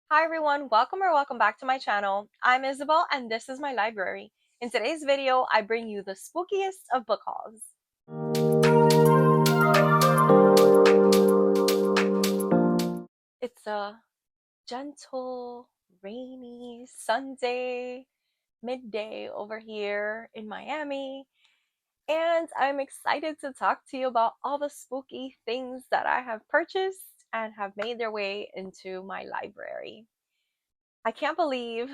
Hi everyone, welcome or welcome back to my channel. I'm Isabel and this is my library. In today's video, I bring you the spookiest of book hauls. It's a gentle, rainy Sunday midday over here in Miami, and I'm excited to talk to you about all the spooky things that I have purchased and have made their way into my library. I can't believe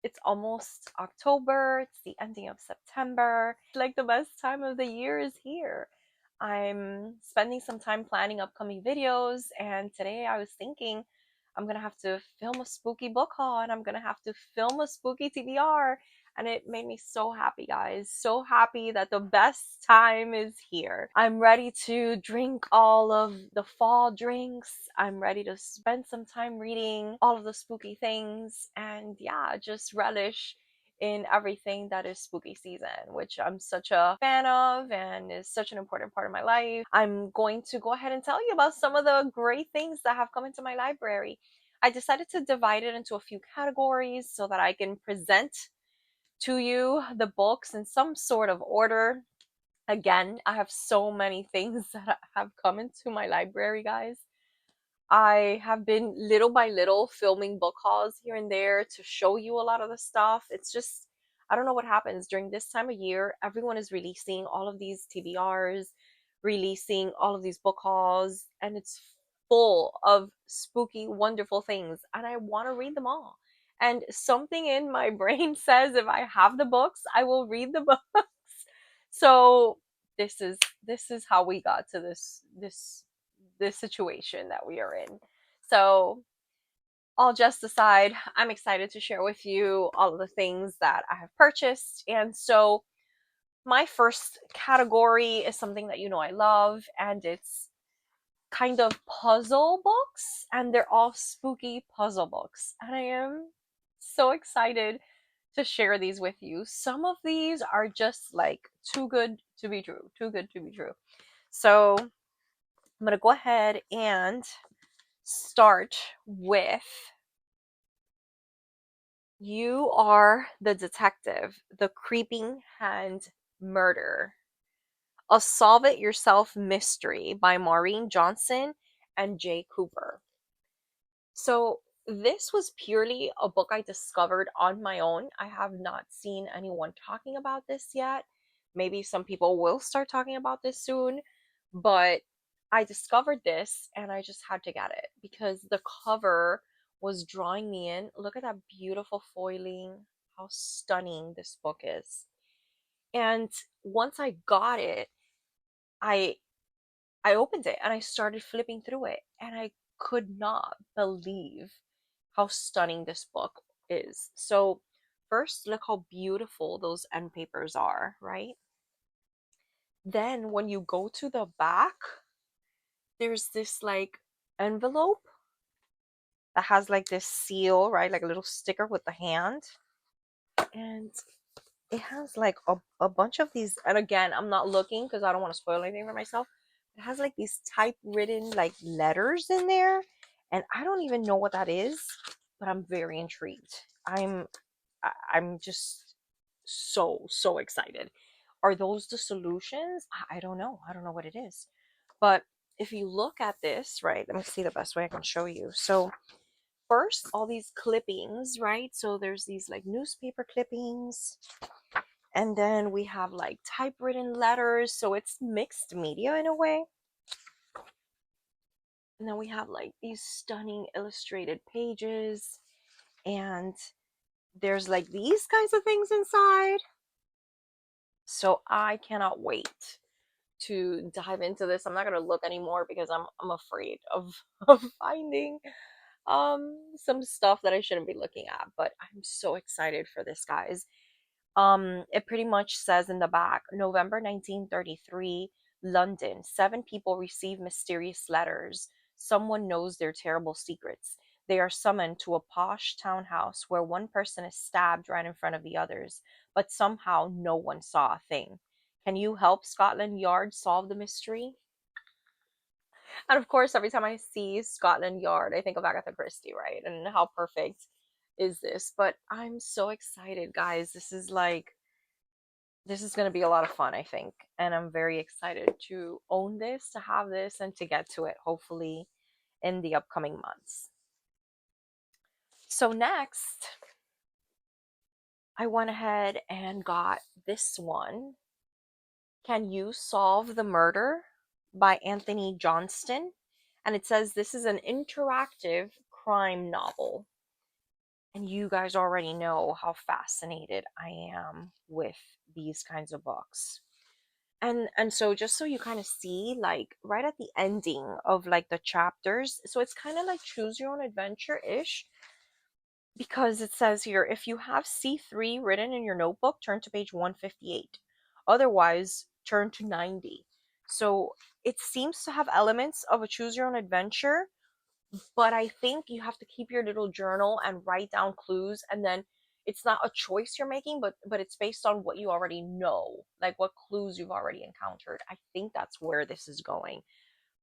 it's almost October, it's the ending of September. Like the best time of the year is here. I'm spending some time planning upcoming videos, and today I was thinking I'm gonna have to film a spooky book haul and I'm gonna have to film a spooky TBR. And it made me so happy, guys. So happy that the best time is here. I'm ready to drink all of the fall drinks. I'm ready to spend some time reading all of the spooky things and, yeah, just relish in everything that is spooky season, which I'm such a fan of and is such an important part of my life. I'm going to go ahead and tell you about some of the great things that have come into my library. I decided to divide it into a few categories so that I can present to you the books in some sort of order. Again, I have so many things that have come into my library, guys. I have been little by little filming book hauls here and there to show you a lot of the stuff. It's just, I don't know what happens during this time of year. Everyone is releasing all of these TBRs, releasing all of these book hauls, and it's full of spooky, wonderful things. And I want to read them all. And something in my brain says if I have the books, I will read the books. So this is how we got to this situation that we are in. So, all just aside, I'm excited to share with you all of the things that I have purchased. And so, my first category is something that you know I love, and it's kind of puzzle books, and they're all spooky puzzle books. And I am so excited to share these with you. Some of these are just like too good to be true, too good to be true. So, I'm going to go ahead and start with You Are the Detective, The Creeping Hand Murder, a Solve It Yourself Mystery by Maureen Johnson and Jay Cooper. So, this was purely a book I discovered on my own. I have not seen anyone talking about this yet. Maybe some people will start talking about this soon, but I discovered this and I just had to get it because the cover was drawing me in. Look at that beautiful foiling, how stunning this book is. And once I got it, I I opened it and I started flipping through it and I could not believe how stunning this book is. So, first, look how beautiful those end papers are, right? Then, when you go to the back, there's this like envelope that has like this seal, right? Like a little sticker with the hand. And it has like a bunch of these. And again, I'm not looking because I don't want to spoil anything for myself. It has like these typewritten like letters in there. And I don't even know what that is, but I'm very intrigued. I'm just so excited. Are those the solutions? I don't know. I don't know what it is. But if you look at this, right, let me see the best way I can show you. So, first, all these clippings, right? So, there's these like newspaper clippings, and then we have like typewritten letters. So, it's mixed media in a way. And then we have like these stunning illustrated pages, and there's like these kinds of things inside. So I cannot wait to dive into this. I'm not gonna look anymore because I'm afraid of of finding some stuff that I shouldn't be looking at. But I'm so excited for this, guys. It pretty much says in the back, November 1933, London. 7 people receive mysterious letters. Someone knows their terrible secrets. They are summoned to a posh townhouse where one person is stabbed right in front of the others, but somehow no one saw a thing. Can you help Scotland Yard solve the mystery? And of course, every time I see Scotland Yard, I think of Agatha Christie, right? And how perfect is this? But I'm so excited, guys. This is going to be a lot of fun, I think. And I'm very excited to own this, to have this, and to get to it, hopefully, in the upcoming months. So, next, I went ahead and got this one. Can You Solve the Murder by Anthony Johnston? And it says this is an interactive crime novel. And you guys already know how fascinated I am with these kinds of books. And so just so you kind of see, like right at the ending of like the chapters, so it's kind of like choose your own adventure ish, because it says here, if you have C3 written in your notebook, turn to page 158. Otherwise, turn to 90. So it seems to have elements of a choose your own adventure, but I think you have to keep your little journal and write down clues, and then it's not a choice you're making, but it's based on what you already know, like what clues you've already encountered. I think that's where this is going.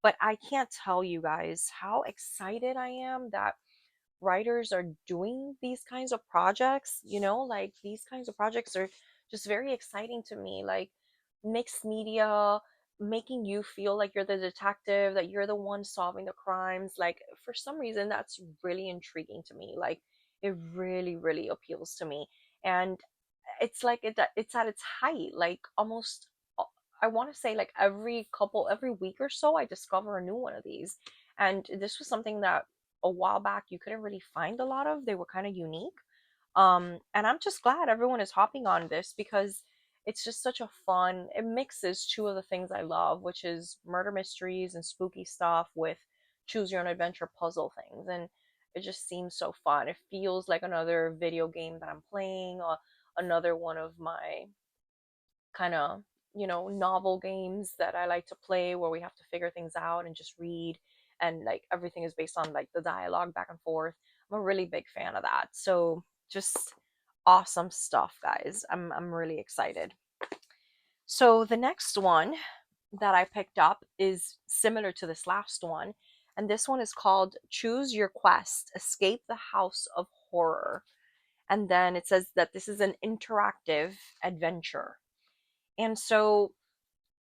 But I can't tell you guys how excited I am that writers are doing these kinds of projects. Like these kinds of projects are just very exciting to me, like mixed media, making you feel like you're the detective, that you're the one solving the crimes. Like for some reason that's really intriguing to me, like it really really appeals to me. And it's like it's at its height, like almost I want to say like every week or so I discover a new one of these. And this was something that a while back you couldn't really find a lot of. They were kind of unique. And I'm just glad everyone is hopping on this, because it's just such a fun, it mixes two of the things I love, which is murder mysteries and spooky stuff with choose your own adventure puzzle things. And it just seems so fun. It feels like another video game that I'm playing, or another one of my kind of, novel games that I like to play, where we have to figure things out and just read, and like everything is based on like the dialogue back and forth. I'm a really big fan of that. So just awesome stuff, guys. I'm really excited. So the next one that I picked up is similar to this last one, and this one is called Choose Your Quest: Escape the House of Horror. And then it says that this is an interactive adventure. And so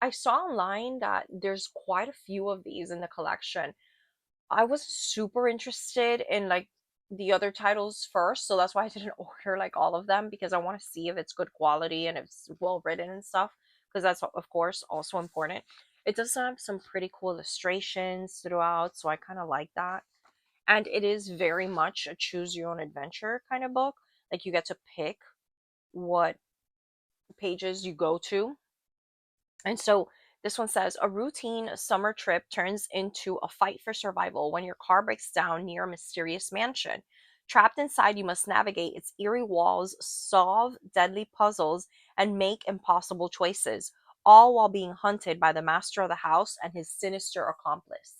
I saw online that there's quite a few of these in the collection. I was super interested in like the other titles first, so that's why I didn't order like all of them, because I want to see if it's good quality and if it's well written and stuff, because that's of course also important. It does have some pretty cool illustrations throughout, so I kind of like that. And it is very much a choose your own adventure kind of book. Like you get to pick what pages you go to. And so this one says a routine summer trip turns into a fight for survival when your car breaks down near a mysterious mansion. Trapped inside, you must navigate its eerie walls, solve deadly puzzles, and make impossible choices, all while being hunted by the master of the house and his sinister accomplice.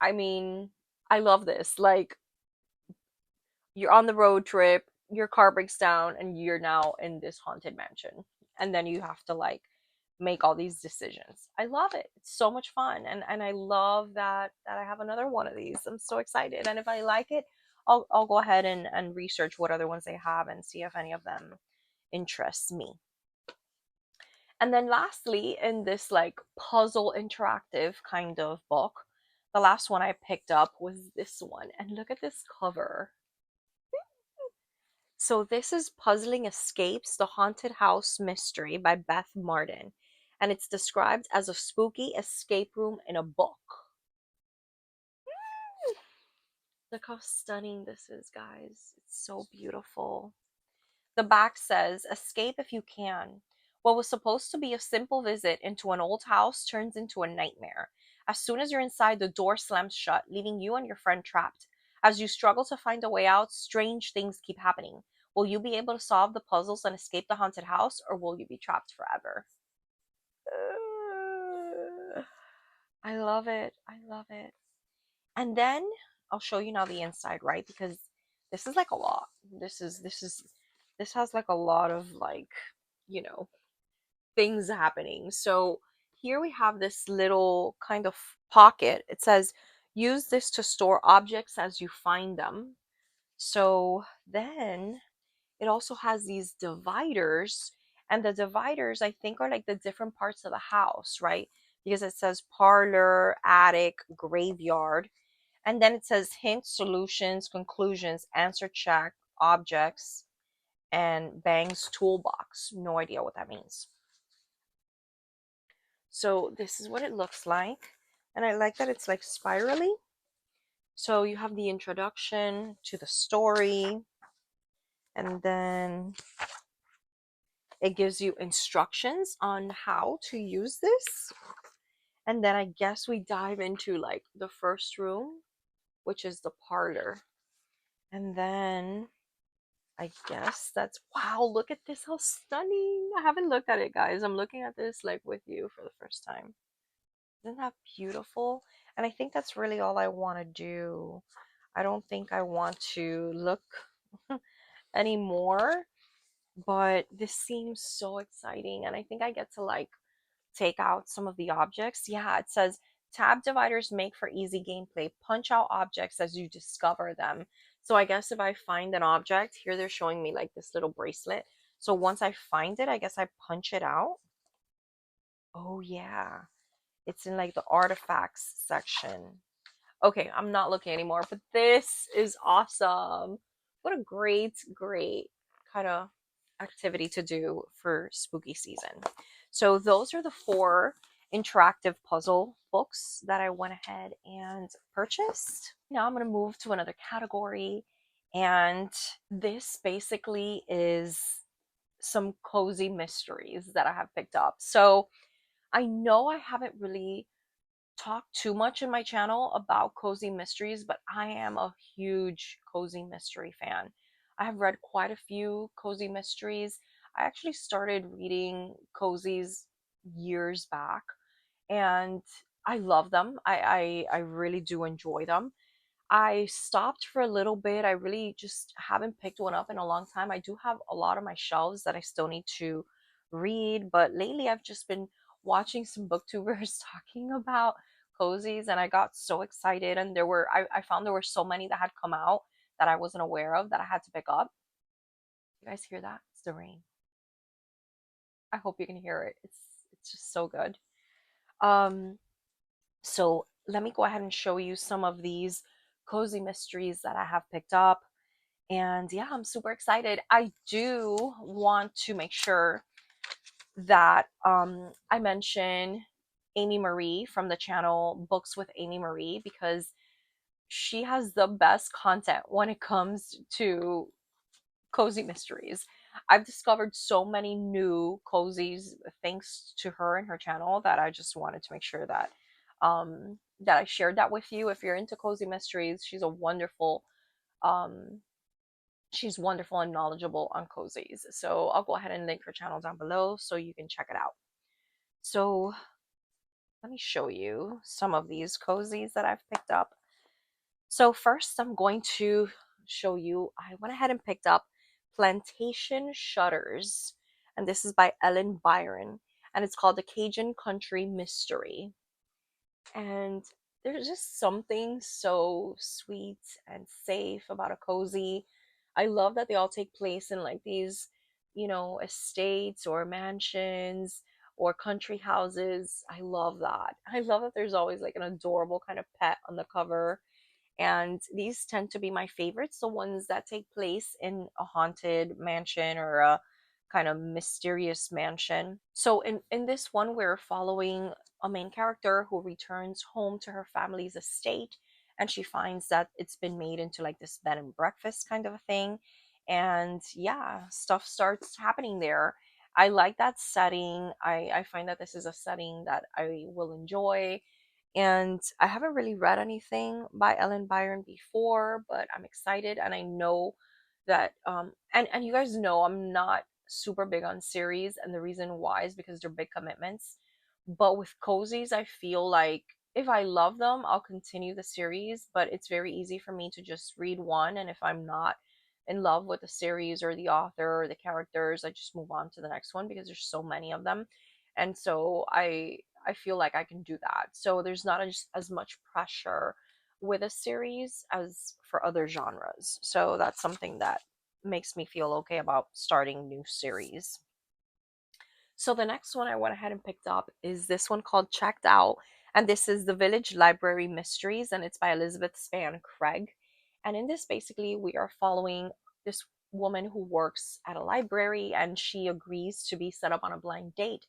I mean, I love this. Like, you're on the road trip, your car breaks down, and you're now in this haunted mansion. And then you have to like make all these decisions. I love it. It's so much fun. And I love that I have another one of these. I'm so excited. And if I like it, I'll go ahead and research what other ones they have and see if any of them interest me. And then lastly, in this like puzzle interactive kind of book, the last one I picked up was this one. And look at this cover. So this is Puzzling Escapes: The Haunted House Mystery by Beth Martin. And it's described as a spooky escape room in a book. Look how stunning this is, guys. It's so beautiful. The back says, escape if you can. What was supposed to be a simple visit into an old house turns into a nightmare. As soon as you're inside, the door slams shut, leaving you and your friend trapped. As you struggle to find a way out, strange things keep happening. Will you be able to solve the puzzles and escape the haunted house, or will you be trapped forever? I love it. I love it. And then I'll show you now the inside, right? Because this is like a lot. This has like a lot of like, you know, things happening. So here we have this little kind of pocket. It says, use this to store objects as you find them. So then it also has these dividers, and the dividers I think are like the different parts of the house, right? Because it says parlor, attic, graveyard, and then it says hints, solutions, conclusions, answer check, objects, and Bang's toolbox. No idea what that means. So this is what it looks like. And I like that it's like spirally. So you have the introduction to the story, and then it gives you instructions on how to use this. And then I guess we dive into like the first room, which is the parlor. And then I guess that's, wow, look at this, how stunning. I haven't looked at it, guys. I'm looking at this like with you for the first time. Isn't that beautiful? And I think that's really all I want to do. I don't think I want to look anymore, but this seems so exciting. And I think I get to like take out some of the objects. Yeah, it says tab dividers make for easy gameplay. Punch out objects as you discover them. So I guess if I find an object, here they're showing me like this little bracelet. So once I find it, I guess I punch it out. Oh yeah, it's in like the artifacts section. Okay, I'm not looking anymore, but this is awesome. What a great kind of activity to do for spooky season. So those are the 4 interactive puzzle books that I went ahead and purchased. Now I'm going to move to another category, and this basically is some cozy mysteries that I have picked up. So I know I haven't really talk too much in my channel about cozy mysteries, but I am a huge cozy mystery fan. I have read quite a few cozy mysteries. I actually started reading cozies years back, and I love them. I really do enjoy them. I stopped for a little bit. I really just haven't picked one up in a long time. I do have a lot on my shelves that I still need to read, but lately I've just been watching some booktubers talking about cozies, and I got so excited. And I found there were so many that had come out that I wasn't aware of that I had to pick up. You guys hear that? It's the rain. I hope you can hear it. It's just so good. Um, So let me go ahead and show you some of these cozy mysteries that I have picked up. And yeah, I'm super excited. I do want to make sure that I mention Amy Marie from the channel Books with Amy Marie, because she has the best content when it comes to cozy mysteries. I've discovered so many new cozies thanks to her and her channel that I just wanted to make sure that that I shared that with you. If you're into cozy mysteries, um she's wonderful and knowledgeable on cozies. So I'll go ahead and link her channel down below so you can check it out. So let me show you some of these cozies that I've picked up. So first I'm going to show you, I went ahead and picked up Plantation Shutters, and this is by Ellen Byron, and it's called The Cajun Country Mystery. And there's just something so sweet and safe about a cozy. I love that they all take place in like these, estates or mansions or country houses. I love that. I love that there's always like an adorable kind of pet on the cover, and these tend to be my favorites, the ones that take place in a haunted mansion or a kind of mysterious mansion. So in this one, we're following a main character who returns home to her family's estate, and she finds that it's been made into like this bed and breakfast kind of a thing. And yeah, stuff starts happening there. I like that setting. I find that this is a setting that I will enjoy, and I haven't really read anything by Ellen Byron before, but I'm excited, and I know that and you guys know I'm not super big on series, and the reason why is because they're big commitments. But with cozies, I feel like if I love them, I'll continue the series, but it's very easy for me to just read one, and if I'm not in love with the series or the author or the characters, I just move on to the next one because there's so many of them. And so I feel like I can do that. So there's not as much pressure with a series as for other genres. So that's something that makes me feel okay about starting new series. So the next one I went ahead and picked up is this one called Checked Out. And this is The Village Library Mysteries, and it's by Elizabeth Spann Craig. And in this, basically, we are following this woman who works at a library, and she agrees to be set up on a blind date.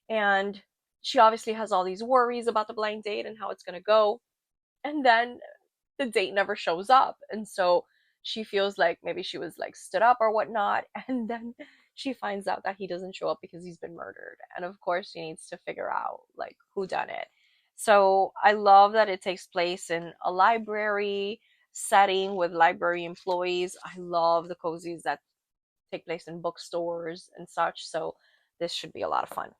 And she obviously has all these worries about the blind date and how it's going to go. And then the date never shows up. And so she feels like maybe she was like stood up or whatnot. And then she finds out that he doesn't show up because he's been murdered. And of course, she needs to figure out like who done it. So I love that it takes place in a library setting with library employees. I love the cozies that take place in bookstores and such. So this should be a lot of fun.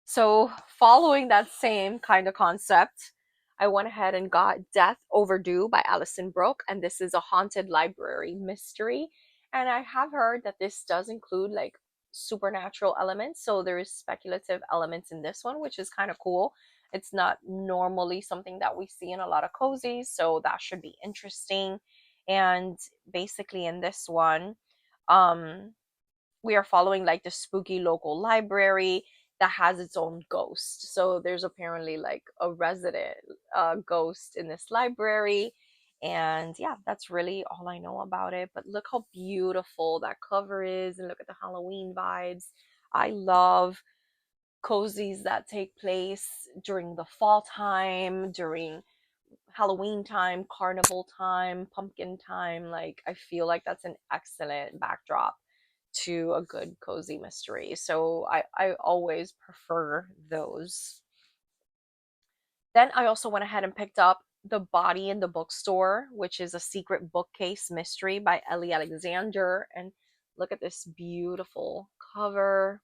So, following that same kind of concept, I went ahead and got Death Overdue by Alison Brooke, and this is a haunted library mystery. And I have heard that this does include like supernatural elements, so there is speculative elements in this one, which is kind of cool. It's not normally something that we see in a lot of cozies, so that should be interesting. And basically, in this one, um, we are following like the spooky local library that has its own ghost. So there's apparently like a resident ghost in this library. And yeah, that's really all I know about it. But look how beautiful that cover is, and look at the Halloween vibes. I love cozies that take place during the fall time, during Halloween time, carnival time, pumpkin time. Like, I feel like that's an excellent backdrop to a good cozy mystery. So I always prefer those. Then I also went ahead and picked up The Body in the Bookstore, which is a secret bookcase mystery by Ellie Alexander. And look at this beautiful cover.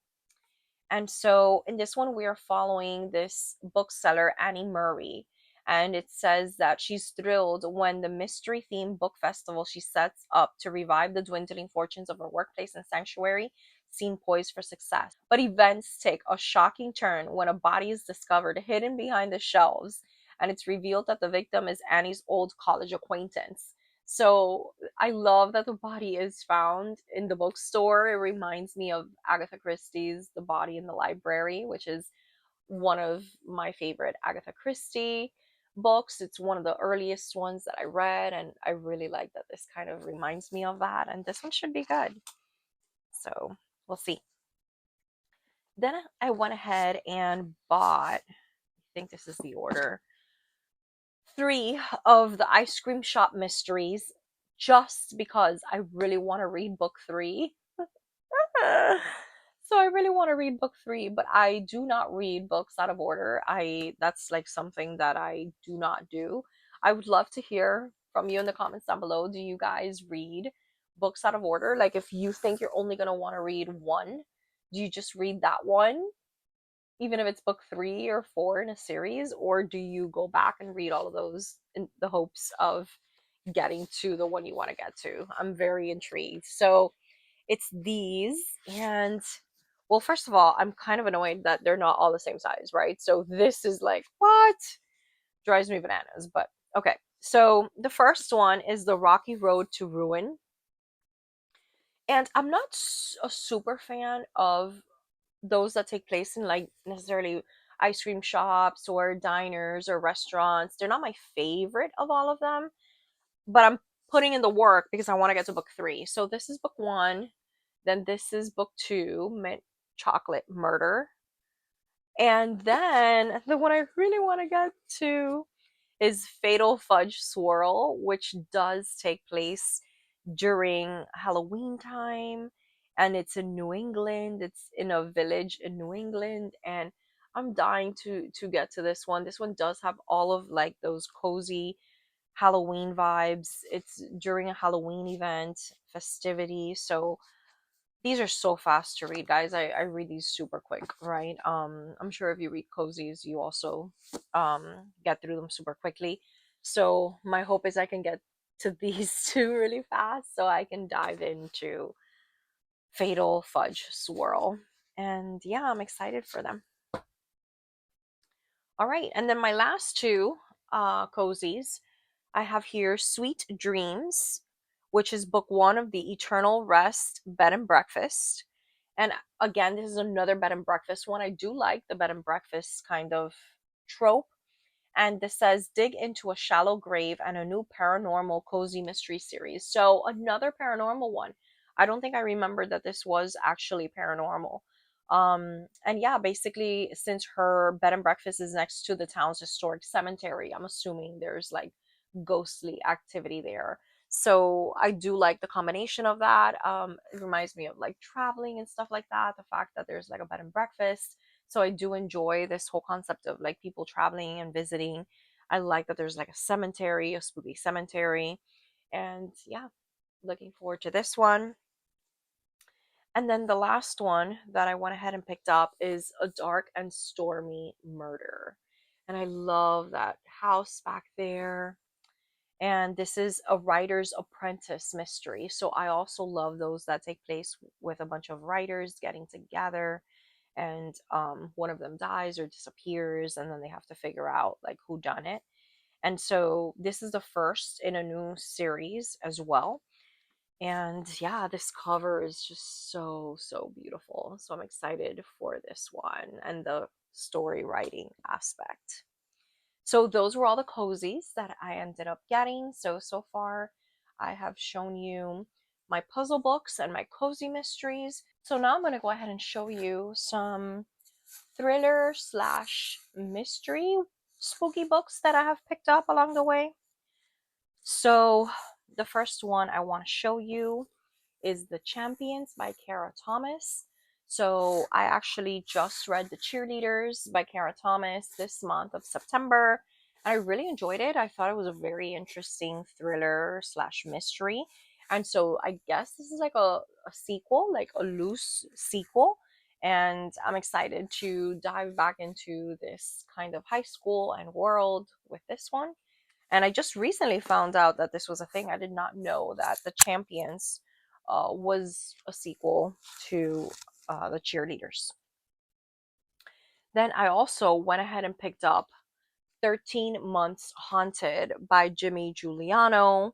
And so in this one, we are following this bookseller, Annie Murray. And it says that she's thrilled when the mystery themed book festival she sets up to revive the dwindling fortunes of her workplace and sanctuary seem poised for success. But events take a shocking turn when a body is discovered hidden behind the shelves, and it's revealed that the victim is Annie's old college acquaintance. So I love that the body is found in the bookstore. It reminds me of Agatha Christie's The Body in the Library, which is one of my favorite Agatha Christie books. It's one of the earliest ones that I read, and I really like that this kind of reminds me of that. And this one should be good. So we'll see. Then I went ahead and bought, I think this is the order, 3 of the Ice Cream Shop Mysteries, just because I really want to read book 3. So I really want to read book 3, but I do not read books out of order. That's like something that I do not do. I would love to hear from you in the comments down below. Do you guys read books out of order? Like, if you think you're only going to want to read one, do you just read that one, even if it's book 3 or 4 in a series, or do you go back and read all of those in the hopes of getting to the one you want to get to? I'm very intrigued. So it's these. And well, first of all, I'm kind of annoyed that they're not all the same size, right? So this is like, what? Drives me bananas. But okay, so the first one is The Rocky Road to Ruin. And I'm not a super fan of those that take place in like necessarily ice cream shops or diners or restaurants. They're not my favorite of all of them, but I'm putting in the work because I want to get to book 3. So this is book 1, then this is book 2, Mint Chocolate Murder. And then the one I really want to get to is Fatal Fudge Swirl, which does take place during Halloween time, and it's in New England. It's in a village in New England, and I'm dying to get to this one. This one does have all of like those cozy Halloween vibes. It's during a Halloween event, festivity. So these are so fast to read, guys. I read these super quick, right? I'm sure if you read cozies, you also get through them super quickly. So my hope is I can get to these two really fast so I can dive into Fatal Fudge Swirl. And yeah, I'm excited for them. All right, and then my last two cozies I have here Sweet Dreams, which is book one of the Eternal Rest Bed and Breakfast. And again, this is another bed and breakfast one. I do like the bed and breakfast kind of trope. And this says dig into a shallow grave and a new paranormal cozy mystery series. So another paranormal one. I don't think I remembered that this was actually paranormal. And yeah, basically, since her bed and breakfast is next to the town's historic cemetery, I'm assuming there's like ghostly activity there. So I do like the combination of that. It reminds me of like traveling and stuff like that. The fact that there's like a bed and breakfast, so I do enjoy this whole concept of like people traveling and visiting. I like that there's like a cemetery, a spooky cemetery. And yeah, looking forward to this one. And then the last one that I went ahead and picked up is A Dark and Stormy Murder. And I love that house back there. And this is a writer's apprentice mystery. So I also love those that take place with a bunch of writers getting together, and one of them dies or disappears, and then they have to figure out like who done it. And so this is the first in a new series as well. And yeah, this cover is just so beautiful. So I'm excited for this one and the story writing aspect. So those were all the cozies that I ended up getting. So far I have shown you my puzzle books and my cozy mysteries. So now I'm going to go ahead and show you some thriller slash mystery spooky books that I have picked up along the way. So the first one I want to show you is The Champions by Kara Thomas. So I actually just read The Cheerleaders by Kara Thomas this month of September. I really enjoyed it. I thought it was a very interesting thriller slash mystery. And so I guess this is like a sequel, like a loose sequel. And I'm excited to dive back into this kind of high school and world with this one. And I just recently found out that this was a thing. I did not know that The Champions was a sequel to The Cheerleaders. Then I also went ahead and picked up 13 Months Haunted by Jimmy Giuliano.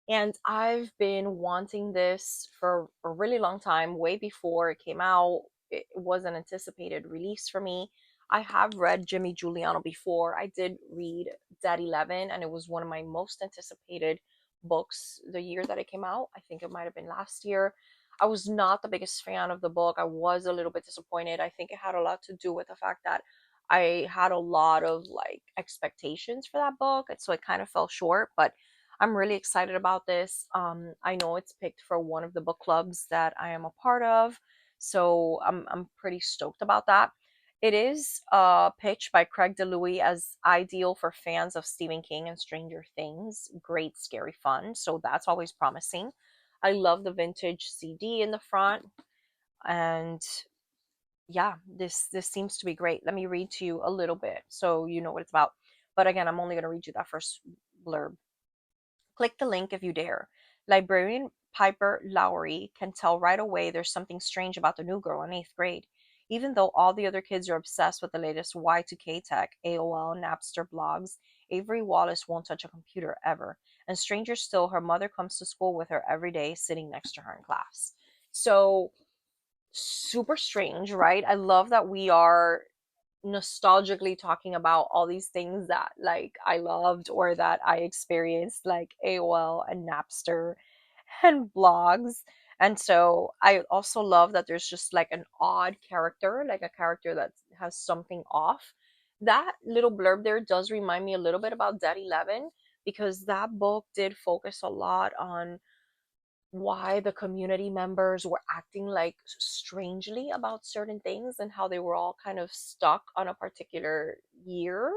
And I've been wanting this for a really long time, way before it came out. It was an anticipated release for me. I have read Jimmy Giuliano before. I did read Dead 11, and it was one of my most anticipated books the year that it came out. I think it might have been last year. I was not the biggest fan of the book. I was a little bit disappointed. I think it had a lot to do with the fact that I had a lot of like expectations for that book, and so it kind of fell short. But I'm really excited about this. I know it's picked for one of the book clubs that I am a part of, so I'm pretty stoked about that. It is pitched by Craig DeLuey as ideal for fans of Stephen King and Stranger Things. Great, scary fun, so that's always promising. I love the vintage CD in the front, and yeah, this seems to be great. Let me read to you a little bit so you know what it's about. But again, I'm only going to read you that first blurb. Click the link if you dare. Librarian Piper Lowry can tell right away there's something strange about the new girl in 8th grade. Even though all the other kids are obsessed with the latest Y2K tech, AOL, Napster blogs, Avery Wallace won't touch a computer ever. And stranger still, her mother comes to school with her every day, sitting next to her in class. So, super strange, right? I love that we are nostalgically talking about all these things that like I loved or that I experienced, like AOL and Napster and blogs. And so I also love that there's just like an odd character, like a character that has something off. That little blurb there does remind me a little bit about Dead 11, because that book did focus a lot on why the community members were acting like strangely about certain things and how they were all kind of stuck on a particular year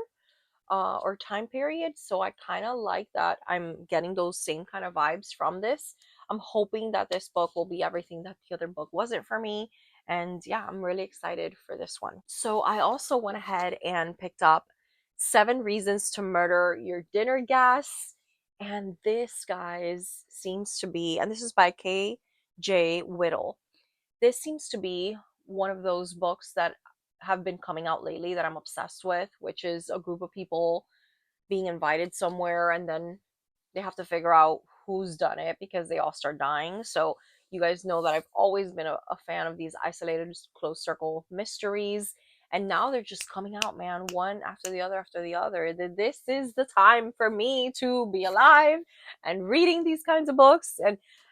or time period. So I kind of like that I'm getting those same kind of vibes from this. I'm hoping that this book will be everything that the other book wasn't for me. And yeah, I'm really excited for this one. So I also went ahead and picked up 7 Reasons to Murder Your Dinner Guests. And this, guys, seems to be, and this is by K.J. Whittle. This seems to be one of those books that have been coming out lately that I'm obsessed with, which is a group of people being invited somewhere and then they have to figure out who's done it because they all start dying. So you guys know that I've always been a fan of these isolated closed circle mysteries, and now they're just coming out, man, one after the other after the other. This is the time for me to be alive and reading these kinds of books,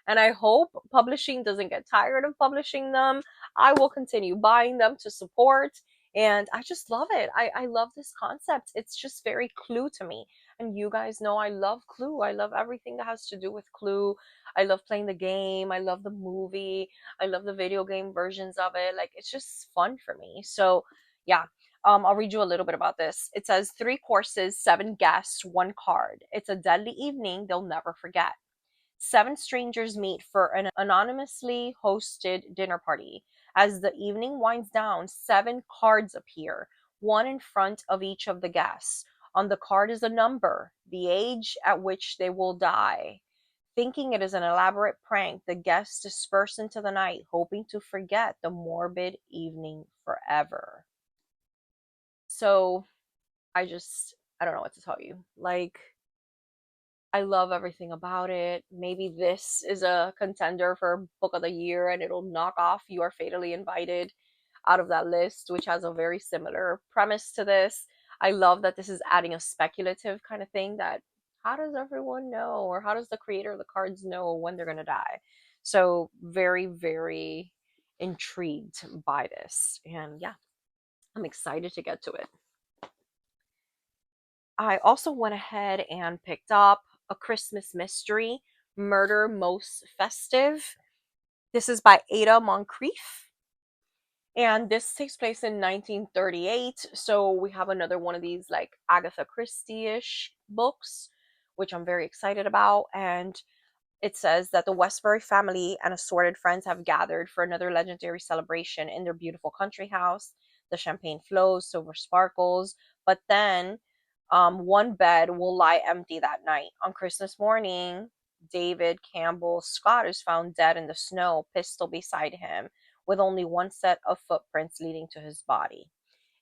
and I hope publishing doesn't get tired of publishing them. I will continue buying them to support, and I just love it. I love this concept. It's just very Clue to me, and you guys know I love Clue. I love everything that has to do with Clue. I love playing the game. I love the movie. I love the video game versions of it. Like, it's just fun for me. So, yeah. I'll read you a little bit about this. It says 3 courses, 7 guests, 1 card. It's a deadly evening they'll never forget. 7 strangers meet for an anonymously hosted dinner party. As the evening winds down, 7 cards appear, one in front of each of the guests. On the card is a number, the age at which they will die. Thinking it is an elaborate prank, the guests disperse into the night, hoping to forget the morbid evening forever. So, I don't know what to tell you. Like, I love everything about it. Maybe this is a contender for book of the year and it'll knock off You Are Fatally Invited out of that list, which has a very similar premise to this. I love that this is adding a speculative kind of thing, that how does everyone know, or how does the creator of the cards know when they're going to die? So, very, very intrigued by this. And yeah, I'm excited to get to it. I also went ahead and picked up A Christmas Mystery, Murder Most Festive. This is by Ada Moncrief, and this takes place in 1938. So we have another one of these like Agatha Christie-ish books, which I'm very excited about. And it says that the Westbury family and assorted friends have gathered for another legendary celebration in their beautiful country house. The champagne flows, silver sparkles, but then one bed will lie empty that night. On Christmas morning, David Campbell Scott is found dead in the snow, pistol beside him, with only one set of footprints leading to his body.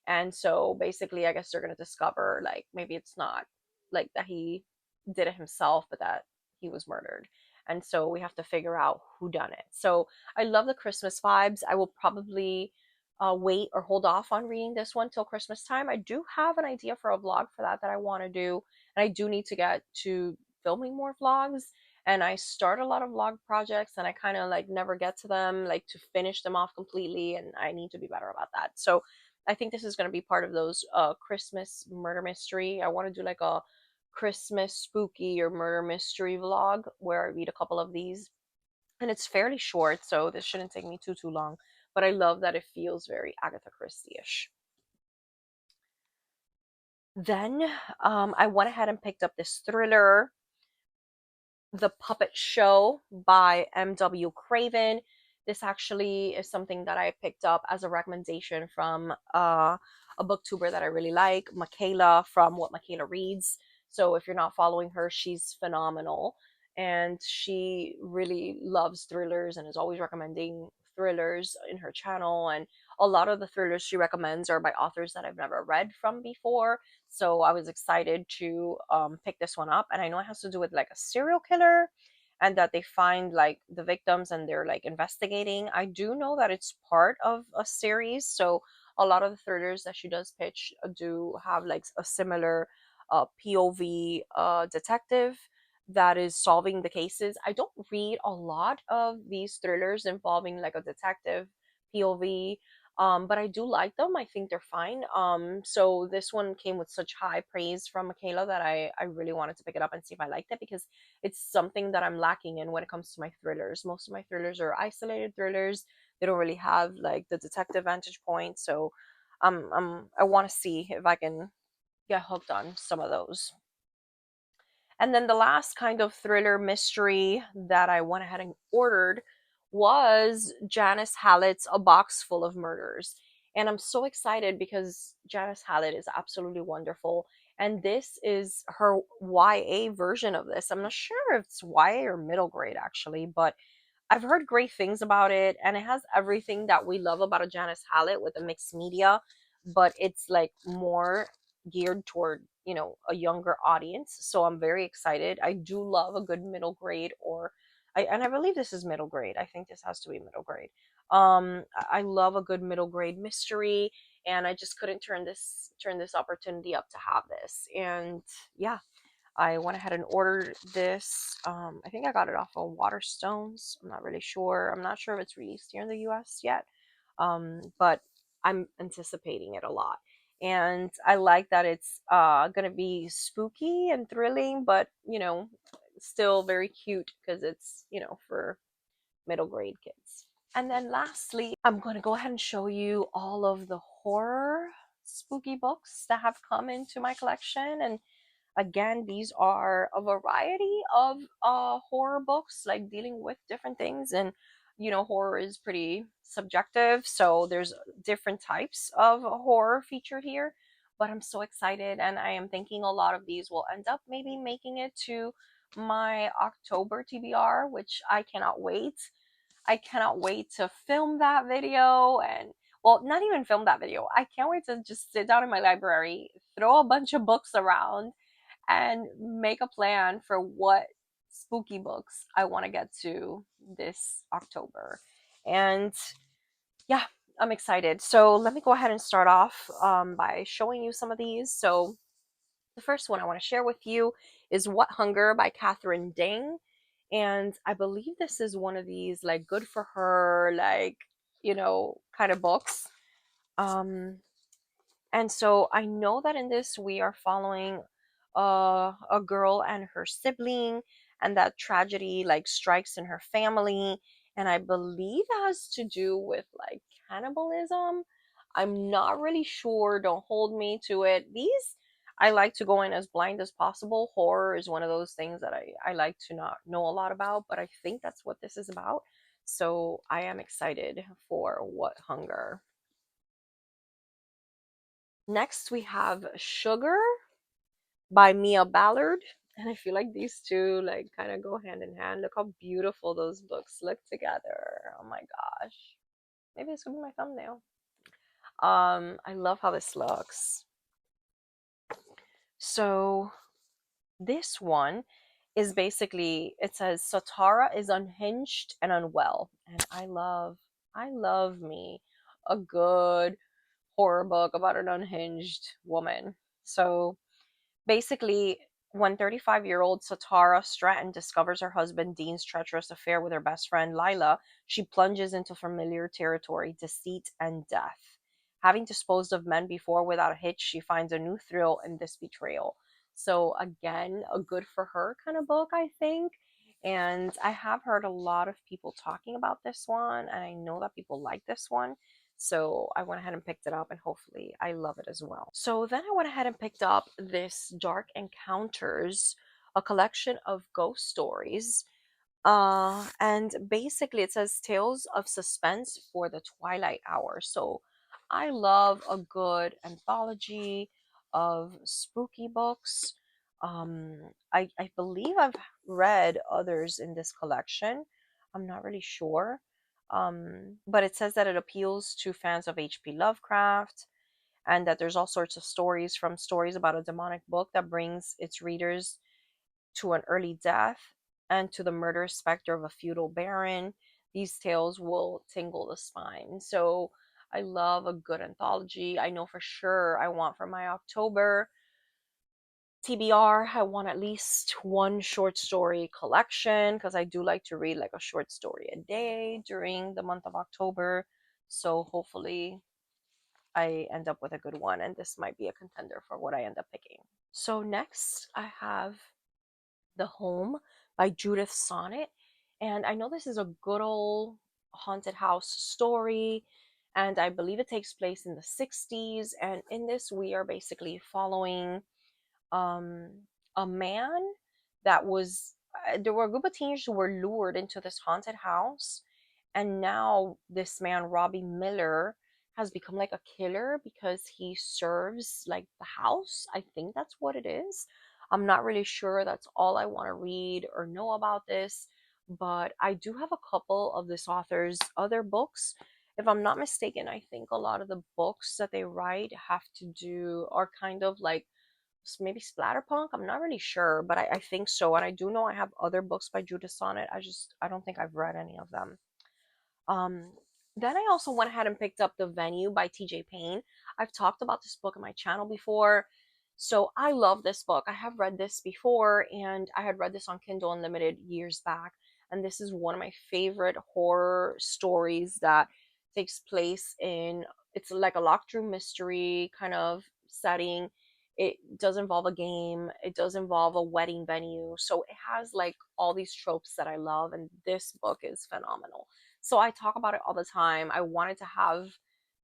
And so basically, I guess they're going to discover, like, maybe it's not like that he did it himself, but that he was murdered. And so we have to figure out who done it. So I love the Christmas vibes. I will probably wait or hold off on reading this one till Christmas time. I do have an idea for a vlog for that I want to do, and I do need to get to filming more vlogs. And I start a lot of vlog projects, and I kind of like never get to them, like to finish them off completely, and I need to be better about that. So I think this is going to be part of those Christmas murder mystery. I want to do like a Christmas spooky or murder mystery vlog where I read a couple of these, and it's fairly short, so this shouldn't take me too long. But I love that it feels very Agatha Christie-ish. Then I went ahead and picked up this thriller, The Puppet Show by M.W. Craven. This actually is something that I picked up as a recommendation from a booktuber that I really like, Michaela from What Michaela Reads. So if you're not following her, she's phenomenal. And she really loves thrillers and is always recommending thrillers in her channel. And a lot of the thrillers she recommends are by authors that I've never read from before. So I was excited to pick this one up. And I know it has to do with like a serial killer, and that they find like the victims and they're like investigating. I do know that it's part of a series. So a lot of the thrillers that she does pitch do have like a similar POV detective that is solving the cases. I don't read a lot of these thrillers involving like a detective POV, but I do like them. I think they're fine. So this one came with such high praise from Michaela that I really wanted to pick it up and see if I liked it, because it's something that I'm lacking in when it comes to my thrillers. Most of my thrillers are isolated thrillers. They don't really have like the detective vantage point. So I want to see if I can get hooked on some of those. And then the last kind of thriller mystery that I went ahead and ordered was Janice Hallett's A Box Full of Murders. And I'm so excited because Janice Hallett is absolutely wonderful. And this is her YA version of this. I'm not sure if it's YA or middle grade actually, but I've heard great things about it, and it has everything that we love about a Janice Hallett with a mixed media, but it's like more geared toward, a younger audience. So I'm very excited. I do love a good middle grade, and I believe this is middle grade. I think this has to be middle grade. I love a good middle grade mystery, and I just couldn't turn this opportunity up to have this. And yeah, I went ahead and ordered this. I think I got it off of Waterstones. I'm not really sure. I'm not sure if it's released here in the US yet, but I'm anticipating it a lot. And I like that it's going to be spooky and thrilling, but, still very cute because it's, for middle grade kids. And then lastly, I'm going to go ahead and show you all of the horror spooky books that have come into my collection. And again, these are a variety of horror books, like dealing with different things. And, horror is pretty subjective. So there's different types of horror featured here. But I'm so excited. And I am thinking a lot of these will end up maybe making it to my October TBR, which I cannot wait. I cannot wait to film that video and, well, not even film that video. I can't wait to just sit down in my library, throw a bunch of books around, and make a plan for what spooky books I want to get to this October. And yeah, I'm excited. So let me go ahead and start off by showing you some of these. So the first one I want to share with you is What Hunger by Catherine Ding. And I believe this is one of these like good for her, like, kind of books. Um, and so I know that in this we are following a girl and her sibling, and that tragedy like strikes in her family. And I believe it has to do with like cannibalism. I'm not really sure. Don't hold me to it. These, I like to go in as blind as possible. Horror is one of those things that I like to not know a lot about, but I think that's what this is about. So I am excited for What Hunger. Next, we have Sugar by Mia Ballard. And I feel like these two like kind of go hand in hand. Look how beautiful those books look together. Oh my gosh. Maybe this could be my thumbnail. I love how this looks. So this one is basically, it says Satara is unhinged and unwell. And I love me a good horror book about an unhinged woman. So basically, when 35-year-old Satara Stratton discovers her husband Dean's treacherous affair with her best friend Lila, she plunges into familiar territory, deceit, and death. Having disposed of men before without a hitch, she finds a new thrill in this betrayal. So, again, a good for her kind of book, I think. And I have heard a lot of people talking about this one, and I know that people like this one. So I went ahead and picked it up, and hopefully I love it as well. So then I went ahead and picked up this Dark Encounters, a collection of ghost stories. And basically it says Tales of Suspense for the Twilight Hour. So I love a good anthology of spooky books. I believe I've read others in this collection. I'm not really sure. But it says that it appeals to fans of H.P. Lovecraft, and that there's all sorts of stories, from stories about a demonic book that brings its readers to an early death and to the murderous specter of a feudal baron. These tales will tingle the spine. So I love a good anthology. I know for sure I want for my October TBR, I want at least one short story collection because I do like to read like a short story a day during the month of October. So hopefully I end up with a good one, and this might be a contender for what I end up picking. So next I have The Home by Judith Sonnet. And I know this is a good old haunted house story, and I believe it takes place in the 60s. And in this, we are basically following um, a man that was, there were a group of teenagers who were lured into this haunted house. And now this man, Robbie Miller, has become like a killer because he serves like the house. I think that's what it is. I'm not really sure. That's all I want to read or know about this. but I do have a couple of this author's other books. If I'm not mistaken, I think a lot of the books that they write have to do are kind of like maybe splatterpunk. I'm not really sure, but I think so. And I do know I have other books by Judith Sonnet. I don't think I've read any of them. Um, then I also went ahead and picked up The Venue by TJ Payne. I've talked about this book on my channel before. So I love this book. I have read this before, and I had read this on Kindle Unlimited years back. And this is one of my favorite horror stories that takes place in, it's like a locked room mystery kind of setting. It does involve a game, it does involve a wedding venue. So it has like all these tropes that I love, and this book is phenomenal. So I talk about it all the time. I wanted to have,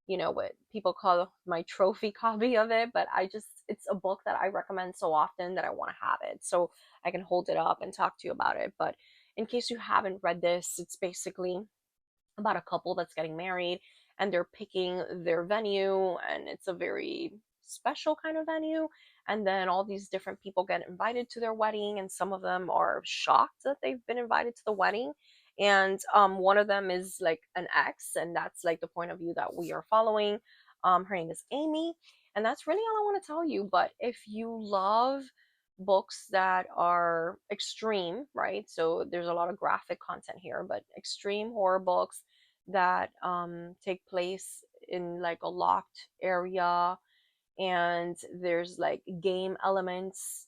what people call my trophy copy of it, but it's a book that I recommend so often that I want to have it. So I can hold it up and talk to you about it. But in case you haven't read this, it's basically about a couple that's getting married and they're picking their venue, and it's a very special kind of venue. And then all these different people get invited to their wedding, and some of them are shocked that they've been invited to the wedding. And one of them is like an ex, and that's like the point of view that we are following. Her name is Amy, and that's really all I want to tell you. But if you love books that are extreme, right? So there's a lot of graphic content here, but extreme horror books that take place in like a locked area, and there's like game elements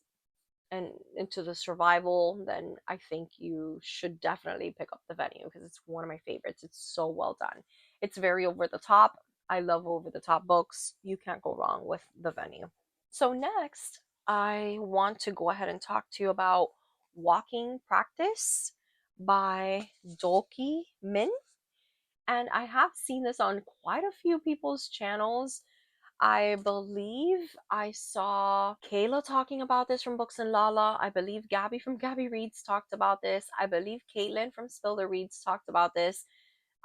and into the survival, then I think you should definitely pick up The Venue because it's one of my favorites. It's so well done. It's very over the top. I love over the top books. You can't go wrong with The Venue. So next, I want to go ahead and talk to you about Walking Practice by Dolki Min. And I have seen this on quite a few people's channels. I believe I saw Kayla talking about this from Books and Lala. I believe Gabby from Gabby Reads talked about this. I believe Caitlin from Spill the Reads talked about this.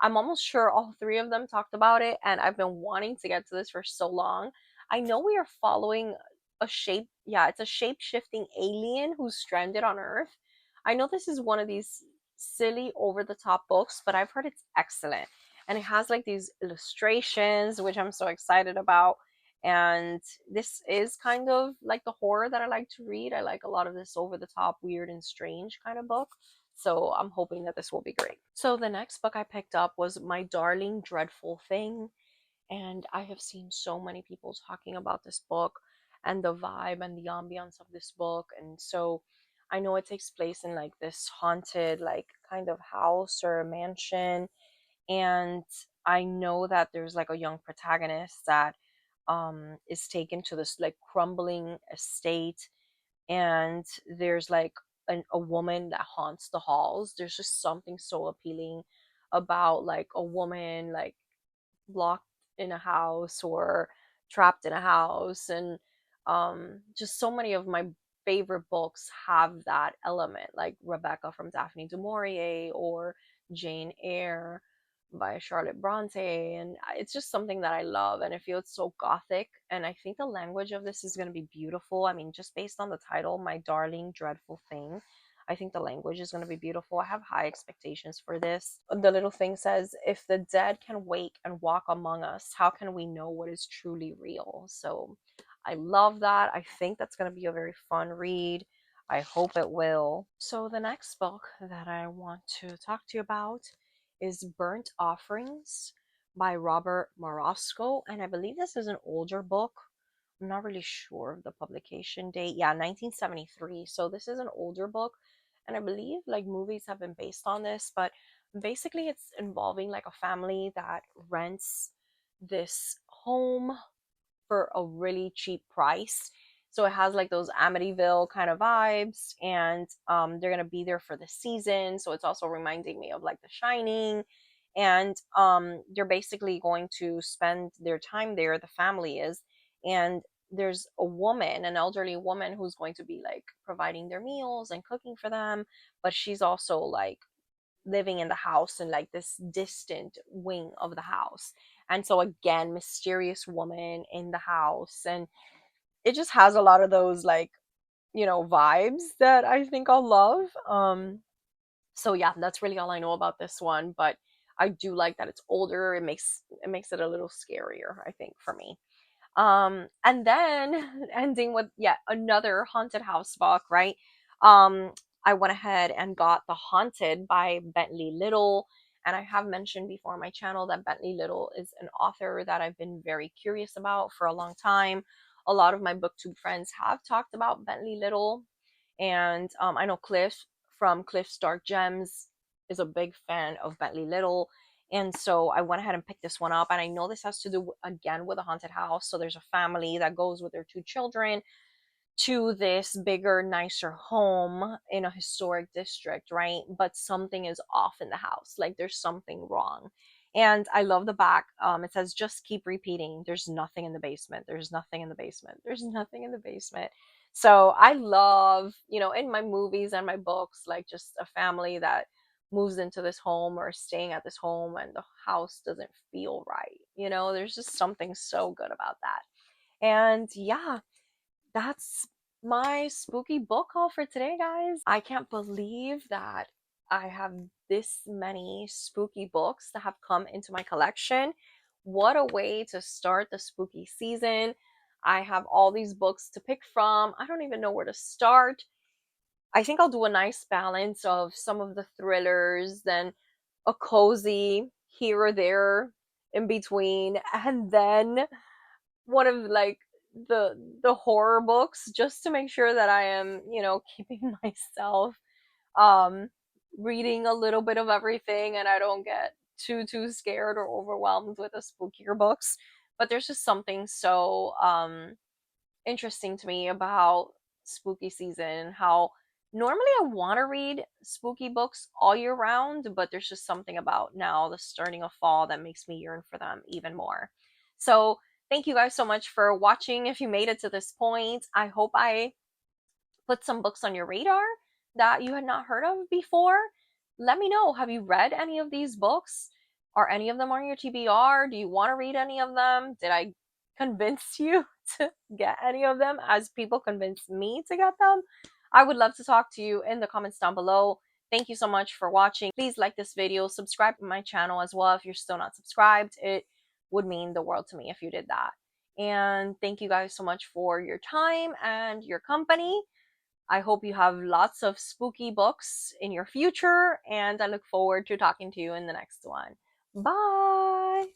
I'm almost sure all three of them talked about it, and I've been wanting to get to this for so long. I know we are following it's a shape shifting alien who's stranded on Earth. I know this is one of these silly, over the top books, but I've heard it's excellent. And it has like these illustrations, which I'm so excited about. And this is kind of like the horror that I like to read. I like a lot of this over the top, weird, and strange kind of book. So I'm hoping that this will be great. So the next book I picked up was My Darling Dreadful Thing. And I have seen so many people talking about this book and the vibe and the ambiance of this book. And so I know it takes place in like this haunted, like kind of house or mansion. And I know that there's like a young protagonist that is taken to this like crumbling estate, and there's like a woman that haunts the halls. There's just something so appealing about like a woman like locked in a house or trapped in a house. And just so many of my favorite books have that element, like Rebecca from Daphne du Maurier or Jane Eyre by Charlotte Bronte. And it's just something that I love, and I feel it's so gothic, and I think the language of this is going to be beautiful. I mean, just based on the title, My Darling Dreadful Thing, I think the language is going to be beautiful. I have high expectations for this. The little thing says, if the dead can wake and walk among us, how can we know what is truly real? So I love that. I think that's going to be a very fun read. I hope it will. So the next book that I want to talk to you about is Burnt Offerings by Robert Morosco. And I believe this is an older book. I'm not really sure of the publication date. Yeah, 1973. So this is an older book, and I believe like movies have been based on this, but basically it's involving like a family that rents this home for a really cheap price. So it has like those Amityville kind of vibes, and they're gonna be there for the season. So it's also reminding me of like The Shining, and they're basically going to spend their time there. The family is, and there's a woman, an elderly woman, who's going to be like providing their meals and cooking for them, but she's also like living in the house in like this distant wing of the house. And so again, mysterious woman in the house, and it just has a lot of those like, vibes that I think I'll love. So yeah, that's really all I know about this one, but I do like that it's older. It makes it a little scarier, I think, for me. And then ending with yet another haunted house book, right? Um, I went ahead and got The Haunted by Bentley Little. And I have mentioned before on my channel that Bentley Little is an author that I've been very curious about for a long time. A lot of my booktube friends have talked about Bentley Little. And I know Cliff from Cliff's Dark Gems is a big fan of Bentley Little. And so I went ahead and picked this one up. And I know this has to do again with a haunted house. So there's a family that goes with their two children to this bigger, nicer home in a historic district, right? But something is off in the house. Like there's something wrong. And I love the back. It says, just keep repeating. There's nothing in the basement. There's nothing in the basement. There's nothing in the basement. So I love, in my movies and my books, like just a family that moves into this home or staying at this home and the house doesn't feel right. There's just something so good about that. And yeah, that's my spooky book haul for today, guys. I can't believe that I have this many spooky books that have come into my collection. What a way to start the spooky season. I have all these books to pick from. I don't even know where to start. I think I'll do a nice balance of some of the thrillers, then a cozy here or there in between, and then one of like the horror books, just to make sure that I am, keeping myself um reading a little bit of everything and I don't get too scared or overwhelmed with the spookier books. But there's just something so interesting to me about spooky season, how normally I want to read spooky books all year round, but there's just something about now the starting of fall that makes me yearn for them even more. So thank you guys so much for watching. If you made it to this point, I hope I put some books on your radar that you had not heard of before. Let me know. Have you read any of these books? Are any of them on your TBR? Do you want to read any of them? Did I convince you to get any of them as people convinced me to get them? I would love to talk to you in the comments down below. Thank you so much for watching. Please like this video, subscribe to my channel as well if you're still not subscribed. It would mean the world to me if you did that. And thank you guys so much for your time and your company. I hope you have lots of spooky books in your future, and I look forward to talking to you in the next one. Bye!